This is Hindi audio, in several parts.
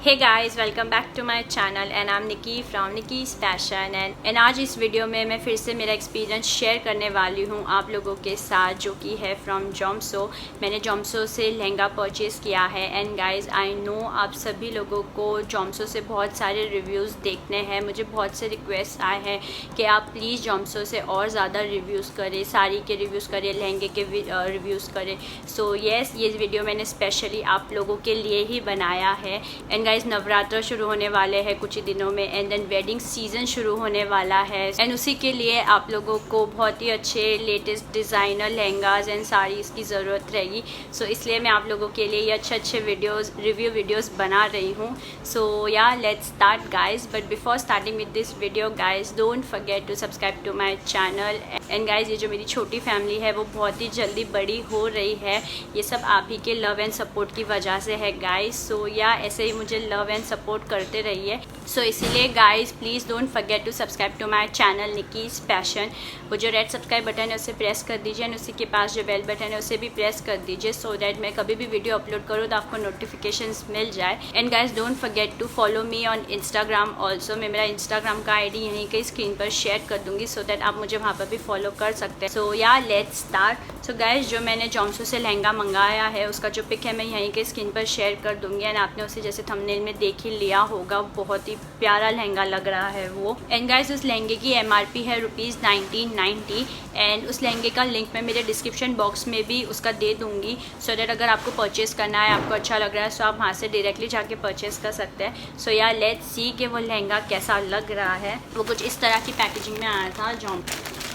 Hey guys, welcome back to my channel and I am Nikki from Nikki's Fashion and आज इस वीडियो में मैं फिर से मेरा एक्सपीरियंस शेयर करने वाली हूँ आप लोगों के साथ, जो कि है फ्रॉम जोमसो। मैंने जोमसो से लहंगा परचेज़ किया है एंड गाइस आई नो आप सभी लोगों को जोमसो से बहुत सारे रिव्यूज़ देखने हैं। मुझे बहुत से रिक्वेस्ट आए हैं कि आप प्लीज़ जोमसो से और ज़्यादा रिव्यूज़ करें, साड़ी के रिव्यूज़ करें, लहंगे के रिव्यूज़ करें। सो येस, ये वीडियो मैंने स्पेशली आप लोगों के लिए ही बनाया है। एंड गाइस, नवरात्र शुरू होने वाले हैं कुछ ही दिनों में एंड देन वेडिंग सीजन शुरू होने वाला है एंड उसी के लिए आप लोगों को बहुत ही अच्छे latest designer lehengas and saris की ज़रूरत रहेगी। सो इसलिए मैं आप लोगों के लिए ये अच्छे रिव्यू वीडियोस बना रही हूँ। So yeah let's start guys, but before starting with this video guys, don't forget to subscribe to my channel. And guys, ये जो मेरी छोटी फैमिली है वो बहुत ही जल्दी बड़ी हो रही है। ये सब आप ही के लव एंड सपोर्ट की वजह से है गाइस। सो या ऐसे ही मुझे लव एंड सपोर्ट करते रहिए। सो इसीलिए guys, please don't forget to subscribe to my channel Nikki's Fashion. वो जो रेड सब्सक्राइब बटन है उसे प्रेस कर दीजिए एंड उसी के पास जो बेल बटन है उसे भी प्रेस कर दीजिए, सो दैट मैं कभी भी वीडियो अपलोड करूँ तो आपको नोटिफिकेशंस मिल जाए। And guys, don't forget to follow me on Instagram also. मैं मेरा इंस्टाग्राम का ID यहीं के स्क्रीन पर शेयर कर दूँगी, सो दैट आप मुझे वहाँ पर भी फॉलो कर सकते हैं। सो yeah let's start. So guys, जो मैंने जोमसो से लहंगा मंगाया है उसका जो पिक है मैं यहीं के स्क्रीन पर शेयर कर दूँगी एंड आपने उसे जैसे थंबनेल में देख ही लिया होगा। बहुत ही प्यारा लहंगा लग रहा है वो। एंड गाइस, उस लहंगे की MRP है ₹1990 एंड उस लहंगे का लिंक मैं मेरे डिस्क्रिप्शन बॉक्स में भी उसका दे दूँगी, सो दैट अगर आपको परचेज़ करना है, आपको अच्छा लग रहा है, सो आप वहाँ से डायरेक्टली जाके परचेज़ कर सकते हैं। सो या लेट्स सी कि वो लहंगा कैसा लग रहा है। वो कुछ इस तरह की पैकेजिंग में आया था।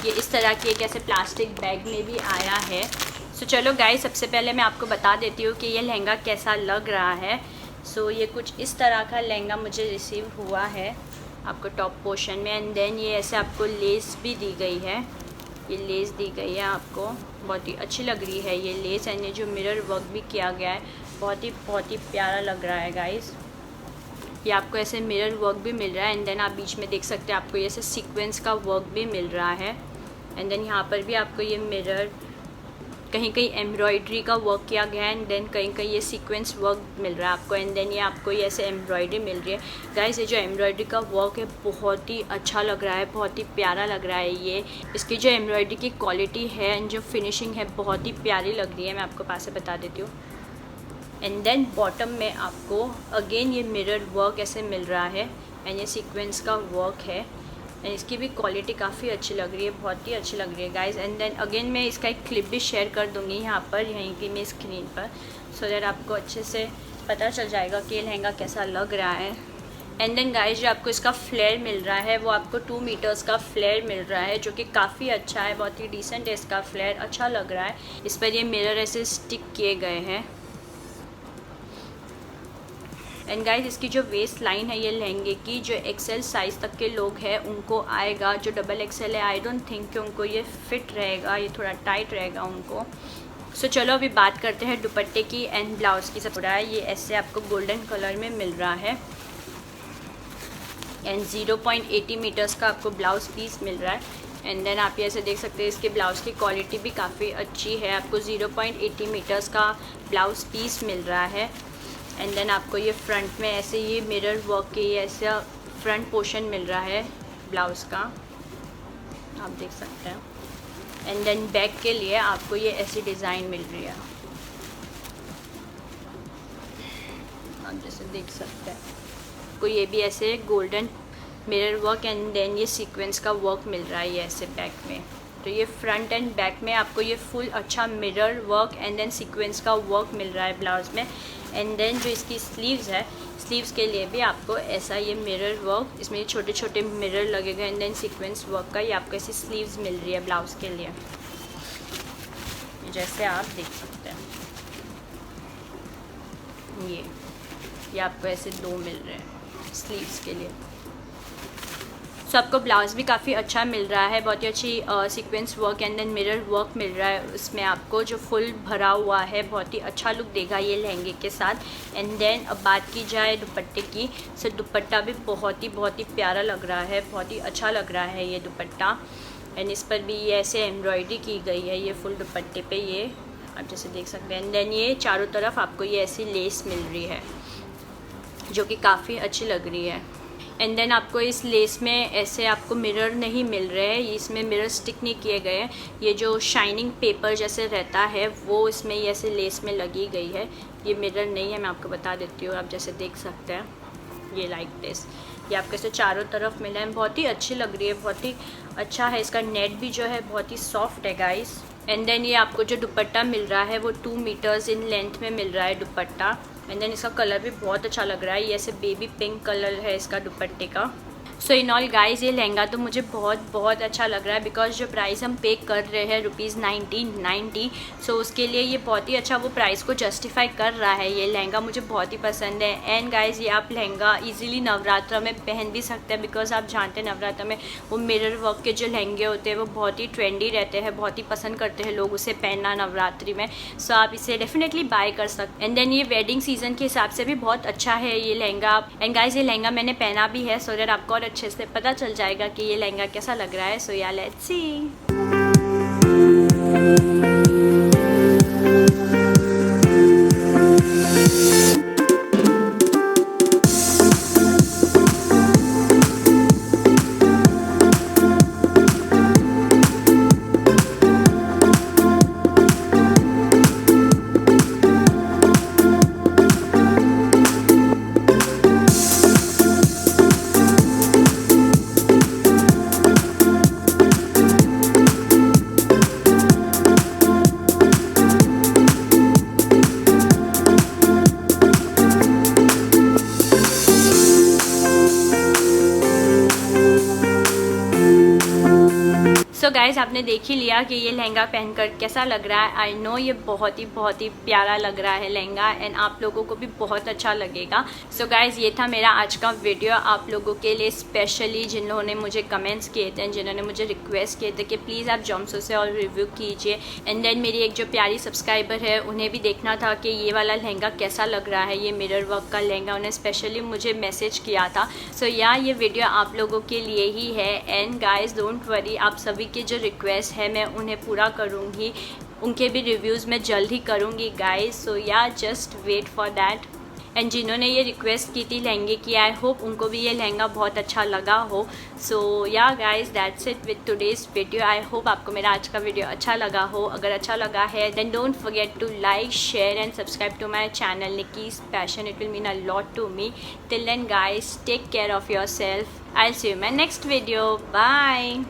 ये इस तरह की एक ऐसे प्लास्टिक बैग में भी आया है। सो चलो गाइस, सबसे पहले मैं आपको बता देती हूँ कि ये लहंगा कैसा लग रहा है। सो ये कुछ इस तरह का लहंगा मुझे रिसीव हुआ है आपको टॉप पोर्शन में एंड देन ये ऐसे आपको लेस भी दी गई है। ये लेस दी गई है आपको, बहुत ही अच्छी लग रही है ये लेस एंड ये जो मिरर वर्क भी किया गया है बहुत ही प्यारा लग रहा है गाइस। ये आपको ऐसे मिरर वर्क भी मिल रहा है एंड देन आप बीच में देख सकते हैं आपको ये ऐसे सीक्वेंस का वर्क भी मिल रहा है एंड देन यहाँ पर भी आपको ये मिरर, कहीं कहीं एम्ब्रॉयडरी का वर्क किया गया है एंड देन कहीं कहीं ये सीक्वेंस वर्क मिल रहा है आपको एंड देन ये आपको ये ऐसे एम्ब्रॉयडरी मिल रही है। गाइस, ये जो एम्ब्रॉयडरी का वर्क है बहुत ही अच्छा लग रहा है, बहुत ही प्यारा लग रहा है ये। इसकी जो एम्ब्रॉयडरी की क्वालिटी है एंड जो फिनिशिंग है बहुत ही प्यारी लग रही है। मैं आपको पास से बता देती हूँ। एंड देन बॉटम में आपको अगेन ये मिरर वर्क ऐसे मिल रहा है एंड ये सीक्वेंस का वर्क है एंड इसकी भी क्वालिटी काफ़ी अच्छी लग रही है, बहुत ही अच्छी लग रही है गाइस। एंड देन अगेन मैं इसका एक क्लिप भी शेयर कर दूँगी यहाँ पर, यहीं की मैं स्क्रीन पर, सो दैट आपको अच्छे से पता चल जाएगा कि ये लहंगा कैसा लग रहा है। एंड देन गाइस, जो आपको इसका फ्लेयर मिल रहा है वो आपको 2 मीटर्स का फ्लेयर मिल रहा है, जो कि काफ़ी अच्छा है, बहुत ही डिसेंट है इसका फ्लेयर, अच्छा लग रहा है। इस पर ये मिरर ऐसे स्टिक किए गए हैं। एंड गाइस, इसकी जो वेस्ट लाइन है ये लहंगे की, जो XL साइज़ तक के लोग हैं उनको आएगा। जो XXL है आई डोंट थिंक कि उनको ये फिट रहेगा, ये थोड़ा टाइट रहेगा उनको। सो चलो अभी बात करते हैं दुपट्टे की एंड ब्लाउज़ की। सब रहा है ये ऐसे आपको गोल्डन कलर में मिल रहा है एंड 0.80 मीटर्स का आपको ब्लाउज़ पीस मिल रहा है एंड देन आप ये ऐसे देख सकते हैं इसके ब्लाउज़ की क्वालिटी भी काफ़ी अच्छी है। आपको 0.80 मीटर्स का ब्लाउज़ पीस मिल रहा है एंड देन आपको ये फ्रंट में ऐसे ये मिरर वर्क के ऐसा फ्रंट पोर्शन मिल रहा है ब्लाउज़ का, आप देख सकते हैं। एंड देन बैक के लिए आपको ये ऐसी डिज़ाइन मिल रही है, आप जैसे देख सकते हैं। आपको ये भी ऐसे golden mirror work and then ये सीक्वेंस का वर्क मिल रहा है ये ऐसे बैक में। तो ये फ्रंट एंड बैक में आपको ये फुल अच्छा mirror work and then sequence का वर्क मिल रहा है ब्लाउज़ में। एंड देन जो इसकी स्लीव्स है, स्लीव्स के लिए भी आपको ऐसा ये मिरर वर्क, इसमें ये छोटे छोटे मिरर लगे गए एंड देन सीक्वेंस वर्क का ये आपको ऐसी स्लीव्स मिल रही है ब्लाउज़ के लिए, जैसे आप देख सकते हैं। ये आपको ऐसे 2 मिल रहे हैं स्लीव्स के लिए। सो आपको ब्लाउज़ भी काफ़ी अच्छा मिल रहा है, बहुत ही अच्छी sequence work and then mirror work मिल रहा है उसमें आपको, जो फुल भरा हुआ है, बहुत ही अच्छा लुक देगा ये लहंगे के साथ। एंड देन अब बात की जाए दुपट्टे की, सो दुपट्टा भी बहुत ही प्यारा लग रहा है, बहुत ही अच्छा लग रहा है ये दुपट्टा। एंड इस पर भी ये ऐसे एम्ब्रॉयडरी की गई है ये फुल दुपट्टे पे, ये आप जैसे देख सकते हैं। एंड देन ये चारों तरफ आपको ये ऐसी लेस मिल रही है जो कि काफ़ी अच्छी लग रही है। एंड देन आपको इस लेस में ऐसे आपको मिरर नहीं मिल रहे हैं, इसमें मिरर स्टिक नहीं किए गए हैं। ये जो शाइनिंग पेपर जैसे रहता है वो इसमें ये ऐसे लेस में लगी गई है, ये मिरर नहीं है, मैं आपको बता देती हूँ। आप जैसे देख सकते हैं ये लाइक दिस, ये आपके से चारों तरफ मिला है, बहुत ही अच्छी लग रही है, बहुत ही अच्छा है। इसका नेट भी जो है बहुत ही सॉफ्ट है गाइस। एंड देन ये आपको जो दुपट्टा मिल रहा है वो 2 मीटर्स इन लेंथ में मिल रहा है दुपट्टा। एंड देन इसका कलर भी बहुत अच्छा लग रहा है, ये ऐसे बेबी पिंक कलर है इसका दुपट्टे का। सो इन ऑल गाइज ये लहंगा तो मुझे बहुत अच्छा लग रहा है, बिकॉज जो प्राइस हम पे कर रहे हैं ₹1990, सो उसके लिए ये बहुत ही अच्छा वो प्राइस को जस्टिफाई कर रहा है। ये लहंगा मुझे बहुत ही पसंद है। एंड गाइज ये आप लहंगा इजीली नवरात्रा में पहन भी सकते हैं, बिकॉज आप जानते हैं नवरात्रा में वो मिरर वर्क के जो लहंगे होते हैं वो बहुत ही ट्रेंडी रहते हैं, बहुत ही पसंद करते हैं लोग उसे पहनना नवरात्रि में। सो आप इसे डेफिनेटली बाय कर सकते हैं। एंड देन ये वेडिंग सीजन के हिसाब से भी बहुत अच्छा है ये लहंगा। एंड गाइज ये लहंगा मैंने पहना भी है, सो दैट आपको और अच्छे से पता चल जाएगा कि ये लहंगा कैसा लग रहा है। सो yeah let's see. So guys आपने देख ही लिया कि ये लहंगा पहनकर कैसा लग रहा है। आई नो ये बहुत ही प्यारा लग रहा है लहंगा, एंड आप लोगों को भी बहुत अच्छा लगेगा। सो गाइज ये था मेरा आज का वीडियो आप लोगों के लिए, स्पेशली जिन लोगों ने मुझे कमेंट्स किए थे, जिन्होंने मुझे रिक्वेस्ट किए थे कि प्लीज़ आप जॉमसो से और रिव्यू कीजिए। एंड देन मेरी एक जो प्यारी सब्सक्राइबर है उन्हें भी देखना था कि ये वाला लहंगा कैसा लग रहा है, ये मिरर वर्क का लहंगा, उन्हें स्पेशली मुझे मैसेज किया था। सो या ये वीडियो आप लोगों के लिए ही है। एंड गाइज डोंट वरी, आप सभी के जो रिक्वेस्ट है मैं उन्हें पूरा करूँगी, उनके भी रिव्यूज़ मैं जल्द ही करूँगी guys. So yeah just wait for that. And जिन्होंने ये रिक्वेस्ट की थी लहंगे की, आई होप उनको भी ये लहंगा बहुत अच्छा लगा हो। सो yeah guys that's it with today's video. I hope आपको मेरा आज का वीडियो अच्छा लगा हो। अगर अच्छा लगा है then don't forget to like, share and subscribe to my channel Nikki's Passion, it will mean a lot to me. Till then guys take care of yourself, I will see you in my next video, bye.